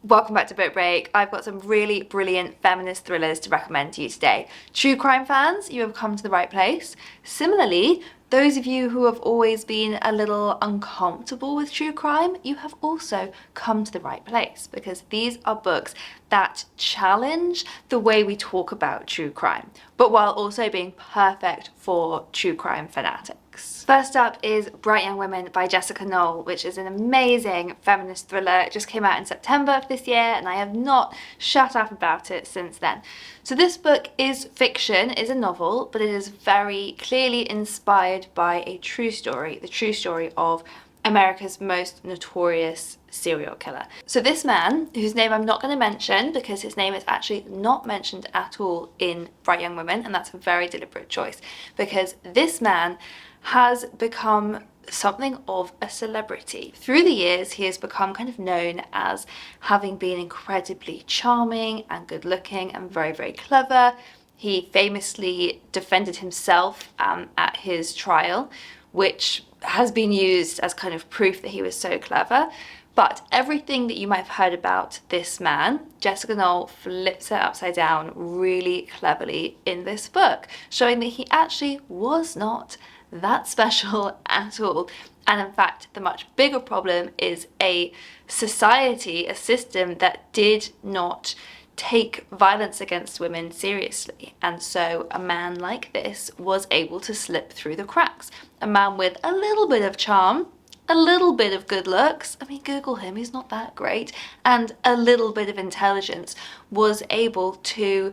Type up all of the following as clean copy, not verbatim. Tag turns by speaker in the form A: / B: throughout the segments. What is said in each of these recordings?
A: Welcome back to Book Break. I've got some really brilliant feminist thrillers to recommend to you today. True crime fans, you have come to the right place. Similarly, those of you who have always been a little uncomfortable with true crime, you have also come to the right place, because these are books that challenge the way we talk about true crime, but while also being perfect for true crime fanatics. First up is Bright Young Women by Jessica Knoll, which is an amazing feminist thriller. It just came out in September of this year, and I have not shut up about it since then. So this book is fiction, is a novel, but it is very clearly inspired by a true story, the true story of America's most notorious serial killer. So this man, whose name I'm not going to mention because his name is actually not mentioned at all in Bright Young Women, and that's a very deliberate choice, because this man has become something of a celebrity. Through the years, he has become kind of known as having been incredibly charming and good looking and very, very clever. He famously defended himself at his trial, which has been used as kind of proof that he was so clever. But everything that you might have heard about this man, Jessica Knoll flips it upside down really cleverly in this book, showing that he actually was not that special at all. And in fact, the much bigger problem is a society, a system that did not take violence against women seriously. And so a man like this was able to slip through the cracks. A man with a little bit of charm, a little bit of good looks, I mean, Google him, he's not that great, and a little bit of intelligence, was able to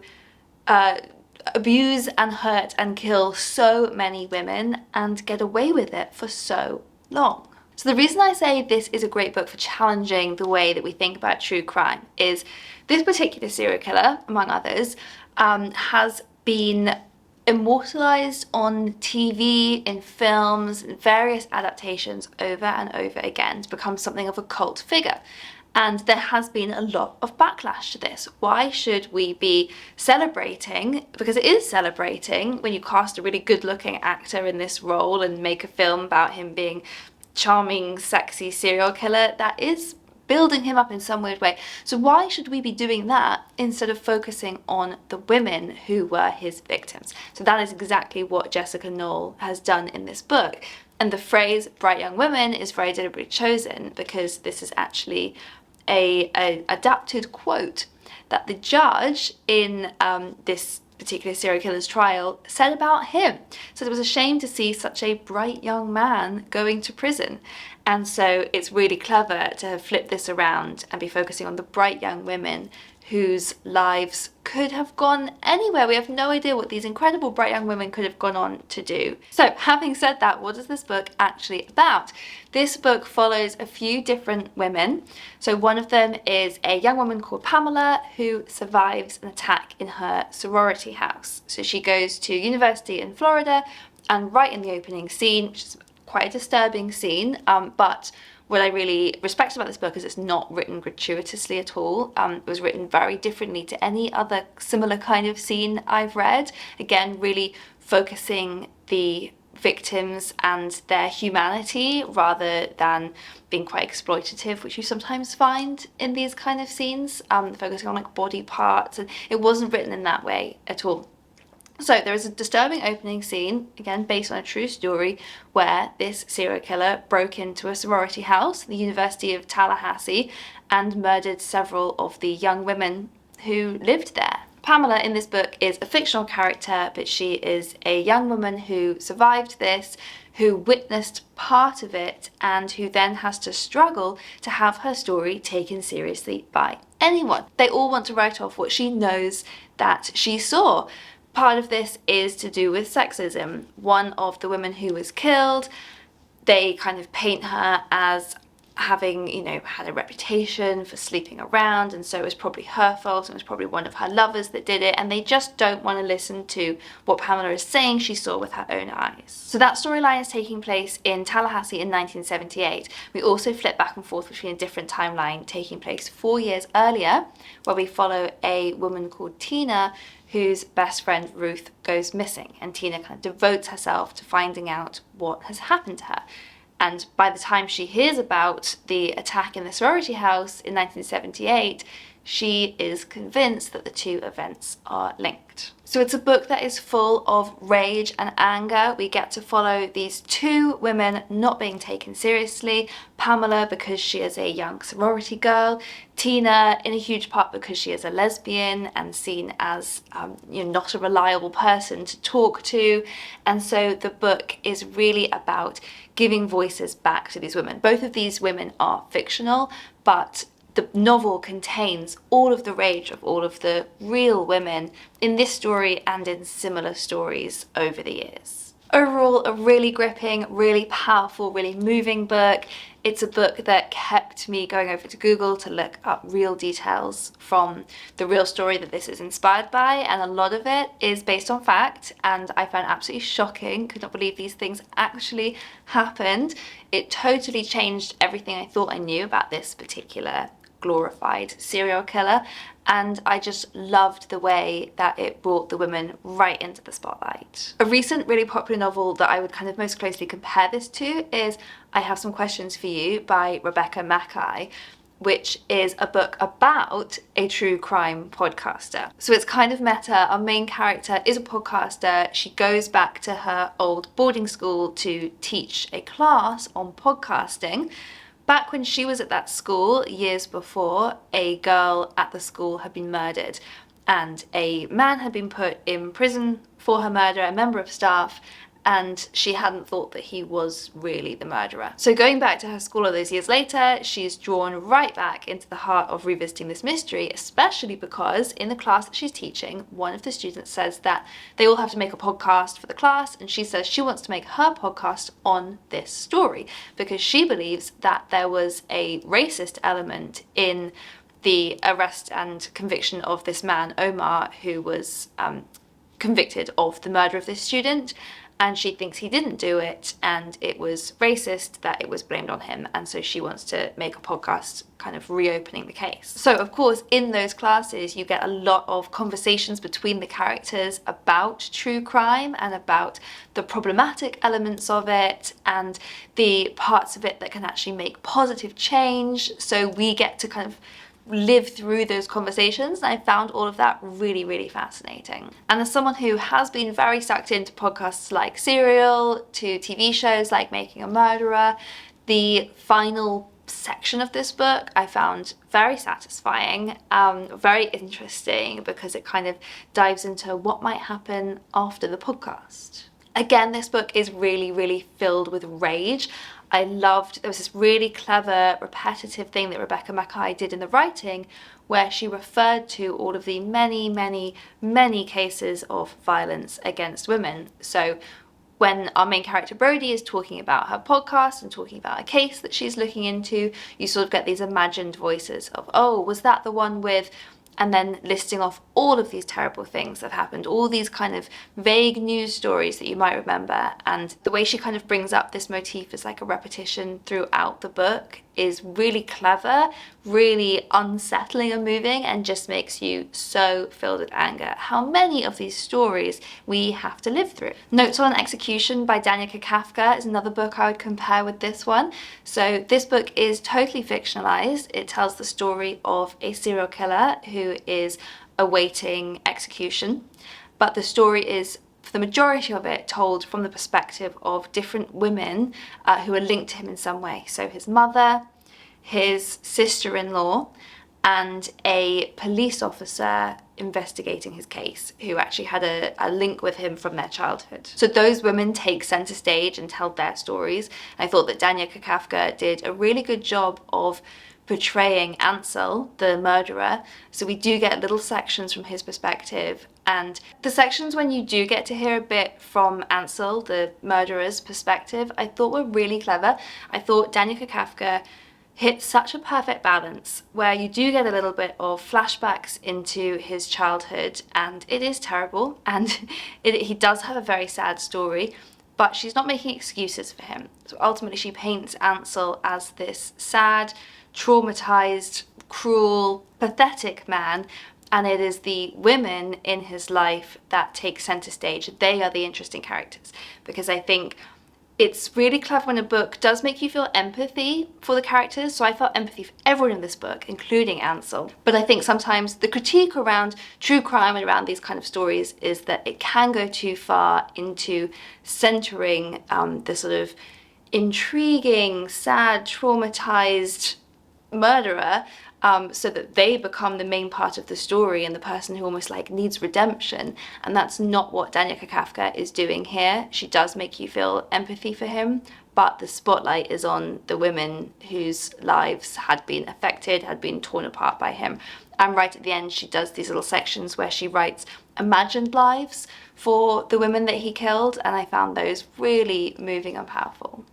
A: abuse and hurt and kill so many women and get away with it for so long. So the reason I say this is a great book for challenging the way that we think about true crime is this particular serial killer, among others, has been immortalized on TV, in films, in various adaptations over and over again to become something of a cult figure. And there has been a lot of backlash to this. Why should we be celebrating, because it is celebrating, when you cast a really good-looking actor in this role and make a film about him being charming, sexy serial killer, that is building him up in some weird way. So why should we be doing that instead of focusing on the women who were his victims? So that is exactly what Jessica Knoll has done in this book. And the phrase Bright Young Women is very deliberately chosen because this is actually a adapted quote that the judge in this particular serial killer's trial said about him. So it was a shame to see such a bright young man going to prison. And so it's really clever to have flipped this around and be focusing on the bright young women whose lives could have gone anywhere. We have no idea what these incredible bright young women could have gone on to do. So having said that, what is this book actually about? This book follows a few different women. So one of them is a young woman called Pamela who survives an attack in her sorority house. So she goes to university in Florida, and right in the opening scene, which is quite a disturbing scene, but what I really respect about this book is it's not written gratuitously at all. It was written very differently to any other similar kind of scene I've read. Again, really focusing the victims and their humanity rather than being quite exploitative, which you sometimes find in these kind of scenes, focusing on like body parts, and it wasn't written in that way at all. So there is a disturbing opening scene, again based on a true story, where this serial killer broke into a sorority house, the University of Tallahassee, and murdered several of the young women who lived there. Pamela in this book is a fictional character, but she is a young woman who survived this, who witnessed part of it, and who then has to struggle to have her story taken seriously by anyone. They all want to write off what she knows that she saw. Part of this is to do with sexism. One of the women who was killed, they kind of paint her as having, you know, had a reputation for sleeping around, and so it was probably her fault, and it was probably one of her lovers that did it, and they just don't want to listen to what Pamela is saying she saw with her own eyes. So that storyline is taking place in Tallahassee in 1978. We also flip back and forth between a different timeline taking place 4 years earlier, where we follow a woman called Tina whose best friend Ruth goes missing, and Tina kind of devotes herself to finding out what has happened to her. And by the time she hears about the attack in the sorority house in 1978, she is convinced that the two events are linked. So it's a book that is full of rage and anger. We get to follow these two women not being taken seriously. Pamela because she is a young sorority girl, Tina in a huge part because she is a lesbian and seen as not a reliable person to talk to. And so the book is really about giving voices back to these women. Both of these women are fictional, but the novel contains all of the rage of all of the real women in this story and in similar stories over the years. Overall, a really gripping, really powerful, really moving book. It's a book that kept me going over to Google to look up real details from the real story that this is inspired by, and a lot of it is based on fact, and I found absolutely shocking. Could not believe these things actually happened. It totally changed everything I thought I knew about this particular glorified serial killer, and I just loved the way that it brought the women right into the spotlight. A recent really popular novel that I would kind of most closely compare this to is I Have Some Questions for You by Rebecca Mackay, which is a book about a true crime podcaster. So it's kind of meta. Our main character is a podcaster. She goes back to her old boarding school to teach a class on podcasting. Back when she was at that school, years before, a girl at the school had been murdered and a man had been put in prison for her murder, a member of staff, and she hadn't thought that he was really the murderer. So going back to her school all those years later, she's drawn right back into the heart of revisiting this mystery, especially because in the class that she's teaching, one of the students says that they all have to make a podcast for the class, and she says she wants to make her podcast on this story because she believes that there was a racist element in the arrest and conviction of this man, Omar, who was convicted of the murder of this student. And she thinks he didn't do it and it was racist that it was blamed on him, and so she wants to make a podcast kind of reopening the case. So of course in those classes you get a lot of conversations between the characters about true crime and about the problematic elements of it and the parts of it that can actually make positive change. So we get to kind of live through those conversations, and I found all of that really, really fascinating. And as someone who has been very sucked into podcasts like Serial, to TV shows like Making a Murderer, the final section of this book I found very satisfying, very interesting, because it kind of dives into what might happen after the podcast. Again, this book is really, really filled with rage. I loved, there was this really clever, repetitive thing that Rebecca Mackay did in the writing where she referred to all of the many, many, many cases of violence against women. So when our main character Brody is talking about her podcast and talking about a case that she's looking into, you sort of get these imagined voices of, oh, was that the one with, and then listing off all of these terrible things that happened, all these kind of vague news stories that you might remember. And the way she kind of brings up this motif as like a repetition throughout the book is really clever, really unsettling and moving, and just makes you so filled with anger how many of these stories we have to live through. Notes on Execution by Danica Kafka is another book I would compare with this one. So this book is totally fictionalized. It tells the story of a serial killer who is awaiting execution, but the story is, for the majority of it, told from the perspective of different women who are linked to him in some way. So his mother, his sister-in-law, and a police officer investigating his case who actually had a link with him from their childhood. So those women take centre stage and tell their stories. I thought that Danica Kafka did a really good job of portraying Ansel, the murderer. So we do get little sections from his perspective, and the sections when you do get to hear a bit from Ansel, the murderer's perspective, I thought were really clever. I thought Danica Kafka hit such a perfect balance where you do get a little bit of flashbacks into his childhood, and it is terrible, and he does have a very sad story, but she's not making excuses for him. So ultimately she paints Ansel as this sad, traumatized, cruel, pathetic man, and it is the women in his life that take center stage. They are the interesting characters, because I think It's really clever when a book does make you feel empathy for the characters, so I felt empathy for everyone in this book, including Ansel. But I think sometimes the critique around true crime and around these kind of stories is that it can go too far into centering the sort of intriguing, sad, traumatized murderer, so that they become the main part of the story and the person who almost like needs redemption. And that's not what Danica Kafka is doing here. She does make you feel empathy for him, but the spotlight is on the women whose lives had been affected, had been torn apart by him. And right at the end, she does these little sections where she writes imagined lives for the women that he killed, and I found those really moving and powerful.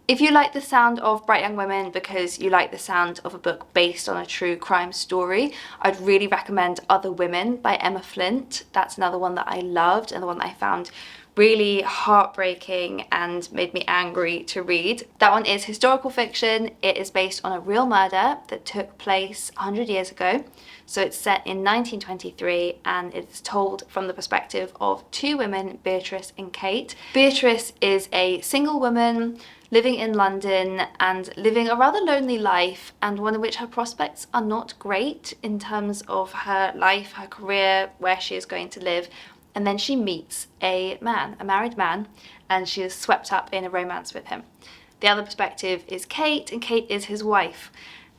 A: If you like the sound of Bright Young Women because you like the sound of a book based on a true crime story, I'd really recommend Other Women by Emma Flint. That's another one that I loved and the one that I found really heartbreaking and made me angry to read. That one is historical fiction. It is based on a real murder that took place 100 years ago. So it's set in 1923 and it's told from the perspective of two women, Beatrice and Kate. Beatrice is a single woman living in London and living a rather lonely life, and one in which her prospects are not great in terms of her life, her career, where she is going to live. And then she meets a man, a married man, and she is swept up in a romance with him. The other perspective is Kate, and Kate is his wife.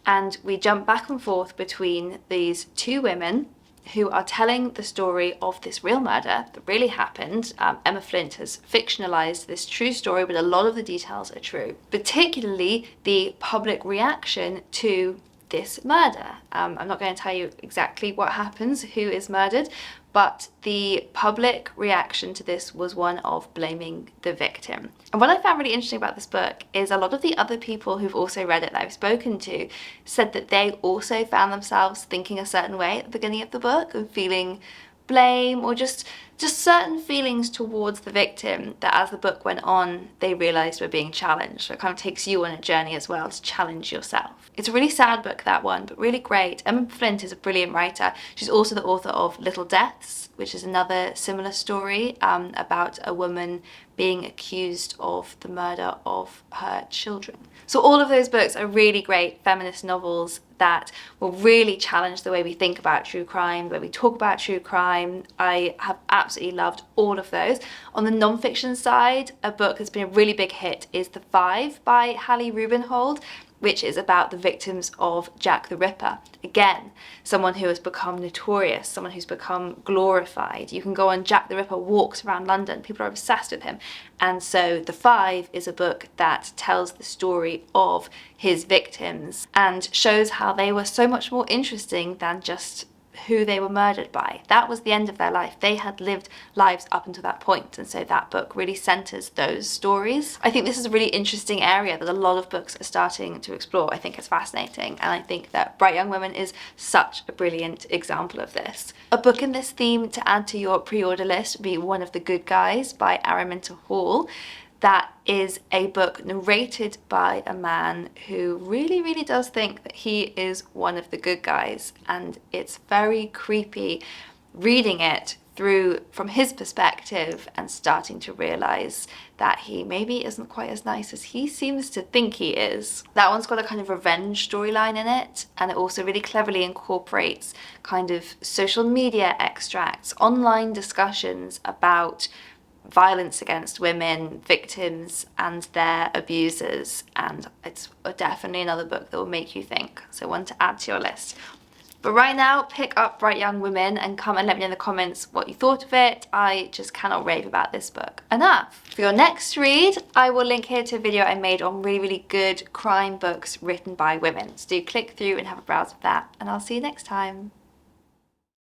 A: And we jump back and forth between these two women who are telling the story of this real murder that really happened. Emma Flint has fictionalized this true story, but a lot of the details are true. Particularly the public reaction to this murder. I'm not going to tell you exactly what happens, who is murdered, but the public reaction to this was one of blaming the victim. And what I found really interesting about this book is a lot of the other people who've also read it that I've spoken to said that they also found themselves thinking a certain way at the beginning of the book and feeling blame or just certain feelings towards the victim that as the book went on they realised were being challenged. So it kind of takes you on a journey as well to challenge yourself. It's a really sad book, that one, but really great. Emma Flint is a brilliant writer. She's also the author of Little Deaths, which is another similar story about a woman being accused of the murder of her children. So all of those books are really great feminist novels that will really challenge the way we think about true crime, the way we talk about true crime. I have absolutely loved all of those. On the non-fiction side, a book that's been a really big hit is The Five by Hallie Rubenhold, which is about the victims of Jack the Ripper. Again, someone who has become notorious, someone who's become glorified. You can go on Jack the Ripper walks around London, people are obsessed with him. And so The Five is a book that tells the story of his victims and shows how they were so much more interesting than just who they were murdered by. That was the end of their life. They had lived lives up until that point, and so that book really centers those stories. I think this is a really interesting area that a lot of books are starting to explore. I think it's fascinating, and I think that Bright Young Women is such a brilliant example of this. A book in this theme to add to your pre-order list would be One of the Good Guys by Araminta Hall. That is a book narrated by a man who really does think that he is one of the good guys, and it's very creepy reading it from his perspective and starting to realize that he maybe isn't quite as nice as he seems to think he is. That one's got a kind of revenge storyline in it, and it also really cleverly incorporates kind of social media extracts, online discussions about violence against women, victims and their abusers, and it's definitely another book that will make you think, so one to add to your list. But right now, pick up Bright Young Women and come and let me know in the comments what you thought of it. I just cannot rave about this book enough. For your next read, I will link here to a video I made on really good crime books written by women, so do click through and have a browse of that, and I'll see you next time.